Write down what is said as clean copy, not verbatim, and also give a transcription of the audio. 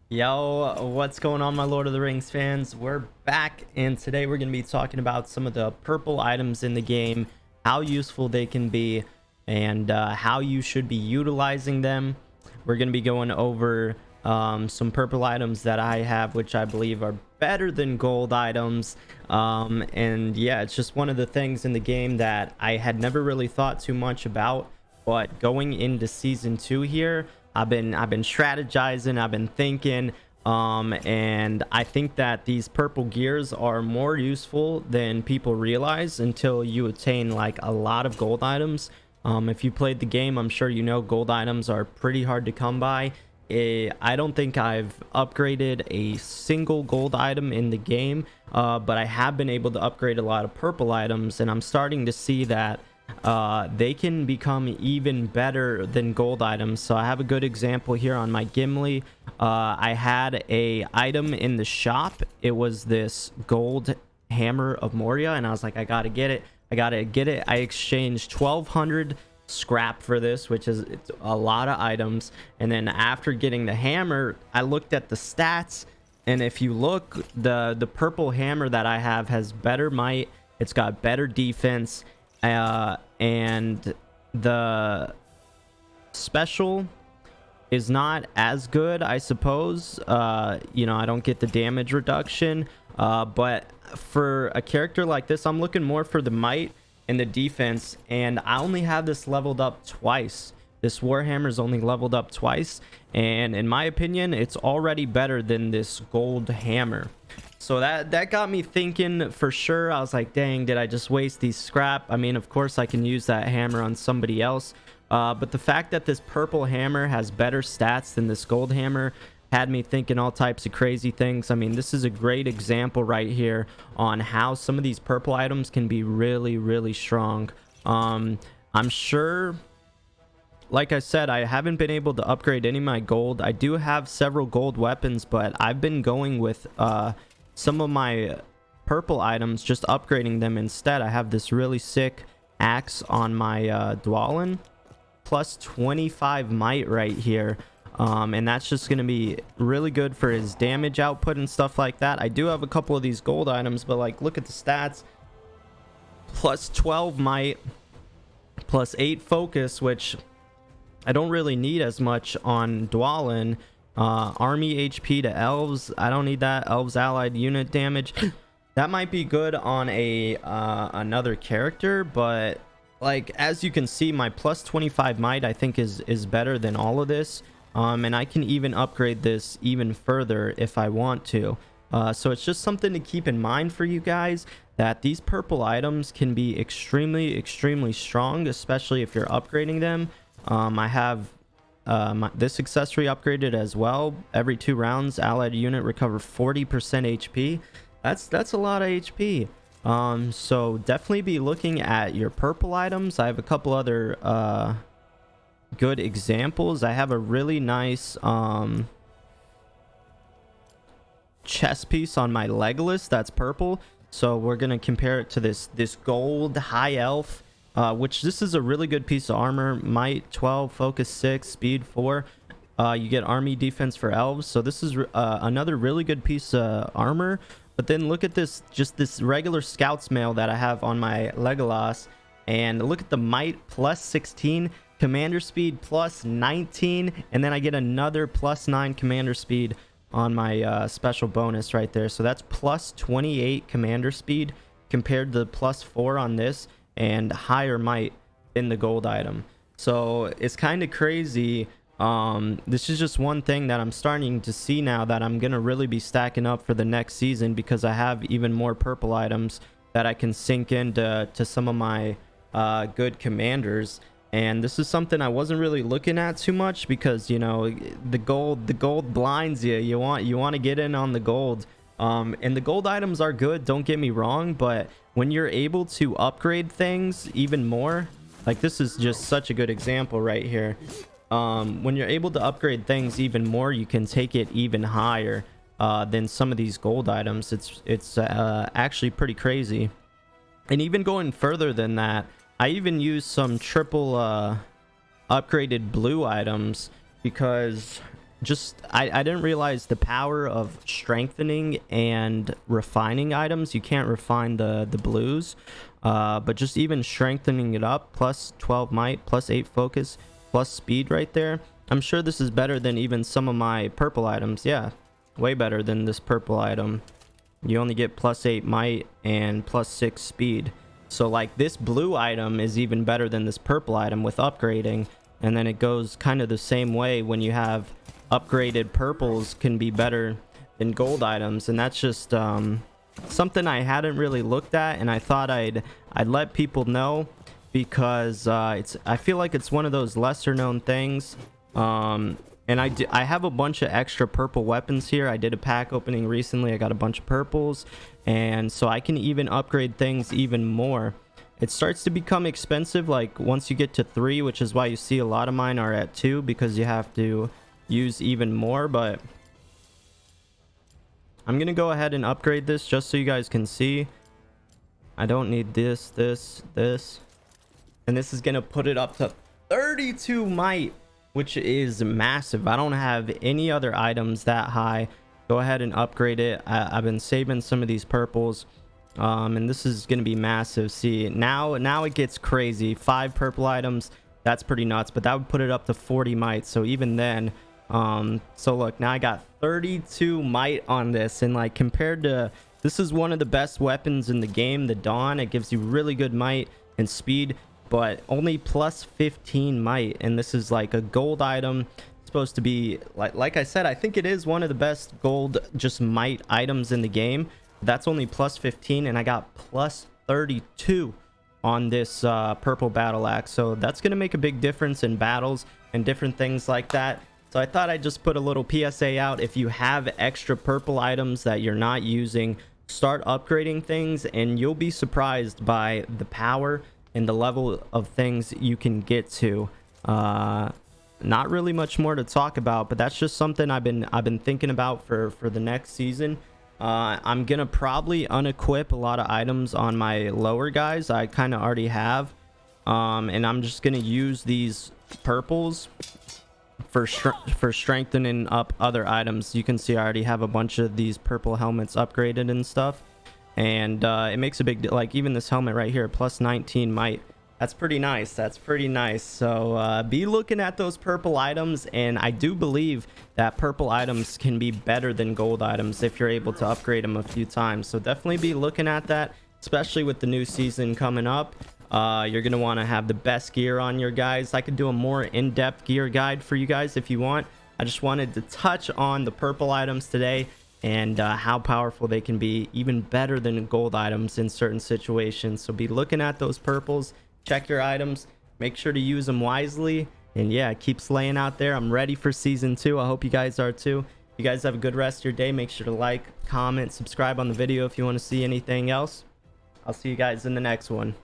Yo, what's going on, my Lord of the Rings fans? We're back, and today we're going to be talking about some of the purple items in the game, how useful they can be, and how you should be utilizing them. We're going to be going over some purple items that I have, which I believe are better than gold items. And yeah, it's just one of the things in the game that I had never really thought too much about. But going into season 2 here, I've been strategizing, I've been thinking, and I think that these purple gears are more useful than people realize until you attain like a lot of gold items. If you played the game, I'm sure you know gold items are pretty hard to come by. I don't think I've upgraded a single gold item in the game, but I have been able to upgrade a lot of purple items, and I'm starting to see that they can become even better than gold items. So I have a good example here on my Gimli. I had a item in the shop. It was this gold hammer of Moria, and I was like, I gotta get it. I exchanged 1200 scrap for this, which is a lot of items. And then after getting the hammer, I looked at the stats, and if you look, the purple hammer that I have has better might, it's got better defense, and the special is not as good, I suppose. I don't get the damage reduction, but for a character like this, I'm looking more for the might and the defense, and I only have this leveled up twice. This Warhammer's only leveled up twice, and in my opinion, it's already better than this gold hammer. So that got me thinking for sure. I was like, dang, did I just waste these scrap? I mean, of course I can use that hammer on somebody else, but the fact that this purple hammer has better stats than this gold hammer had me thinking all types of crazy things. I mean, this is a great example right here on how some of these purple items can be really, really strong. I'm sure, like I said, I haven't been able to upgrade any of my gold. I do have several gold weapons, but I've been going with some of my purple items, just upgrading them instead. I have this really sick axe on my Dwalin, plus 25 might right here. And that's just going to be really good for his damage output and stuff like that. I do have a couple of these gold items, but like, look at the stats. Plus 12 might, plus 8 focus, which I don't really need as much on Dwalin. Army HP to elves, I don't need that. Elves allied unit damage, that might be good on a another character, but like, as you can see, my plus 25 might I think is better than all of this. And I can even upgrade this even further if I want to. So it's just something to keep in mind for you guys, that these purple items can be extremely, extremely strong, especially if you're upgrading them. I have this accessory upgraded as well. Every 2 rounds, allied unit recover 40% HP. That's a lot of HP. So definitely be looking at your purple items. I have a couple other good examples. I have a really nice chess piece on my Legolas that's purple, so we're gonna compare it to this gold high elf, which this is a really good piece of armor. Might 12, focus 6, speed 4. You get army defense for elves, so this is another really good piece of armor. But then look at this, just this regular scout's mail that I have on my Legolas, and look at the might plus 16, commander speed plus 19, and then I get another plus 9 commander speed on my special bonus right there. So that's plus 28 commander speed compared to the plus 4 on this, and higher might in the gold item. So it's kind of crazy. This is just one thing that I'm starting to see now that I'm gonna really be stacking up for the next season, because I have even more purple items that I can sink into some of my good commanders. And this is something I wasn't really looking at too much, because the gold blinds you. You want to get in on the gold, and the gold items are good, don't get me wrong, but when you're able to upgrade things even more, like this is just such a good example right here. When you're able to upgrade things even more, you can take it even higher than some of these gold items. It's actually pretty crazy. And even going further than that, I even use some triple upgraded blue items, because just I didn't realize the power of strengthening and refining items. You can't refine the blues, but just even strengthening it up, plus 12 might, plus 8 focus, plus speed right there. I'm sure this is better than even some of my purple items. Yeah, way better than this purple item. You only get plus 8 might and plus 6 speed. So like this blue item is even better than this purple item with upgrading. And then it goes kind of the same way when you have upgraded purples can be better than gold items. And that's just something I hadn't really looked at, and I thought I'd let people know, because I feel like it's one of those lesser known things. And I have a bunch of extra purple weapons here. I did a pack opening recently. I got a bunch of purples, and so I can even upgrade things even more. It starts to become expensive like once you get to 3, which is why you see a lot of mine are at 2, because you have to use even more. But I'm gonna go ahead and upgrade this just so you guys can see. I don't need this, and this is gonna put it up to 32 might, which is massive. I don't have any other items that high. Go ahead and upgrade it. I've been saving some of these purples, and this is going to be massive. See, now it gets crazy. 5 purple items, that's pretty nuts, but that would put it up to 40 might. So even then, so look, now I got 32 might on this, and like compared to, this is one of the best weapons in the game, the Dawn. It gives you really good might and speed, but only plus 15 might, and this is like a gold item. It's supposed to be like I said, I think it is one of the best gold just might items in the game. That's only plus 15, and I got plus 32 on this purple battle axe, so that's gonna make a big difference in battles and different things like that. So I thought I'd just put a little PSA out. If you have extra purple items that you're not using, start upgrading things, and you'll be surprised by the power and the level of things you can get to. Not really much more to talk about, but that's just something I've been thinking about for the next season. I'm gonna probably unequip a lot of items on my lower guys. I kind of already have, and I'm just gonna use these purples for strengthening up other items. You can see I already have a bunch of these purple helmets upgraded and stuff, and it makes a big, like even this helmet right here, plus 19 might. That's pretty nice. That's pretty nice. So be looking at those purple items, and I do believe that purple items can be better than gold items if you're able to upgrade them a few times. So definitely be looking at that, especially with the new season coming up. You're gonna want to have the best gear on your guys. I could do a more in-depth gear guide for you guys if you want. I just wanted to touch on the purple items today, and how powerful they can be, even better than gold items in certain situations. So be looking at those purples. Check your items, make sure to use them wisely, and yeah, keep slaying out there. I'm ready for season 2. I hope you guys are too. You guys have a good rest of your day. Make sure to like, comment, subscribe on the video if you want to see anything else. I'll see you guys in the next one.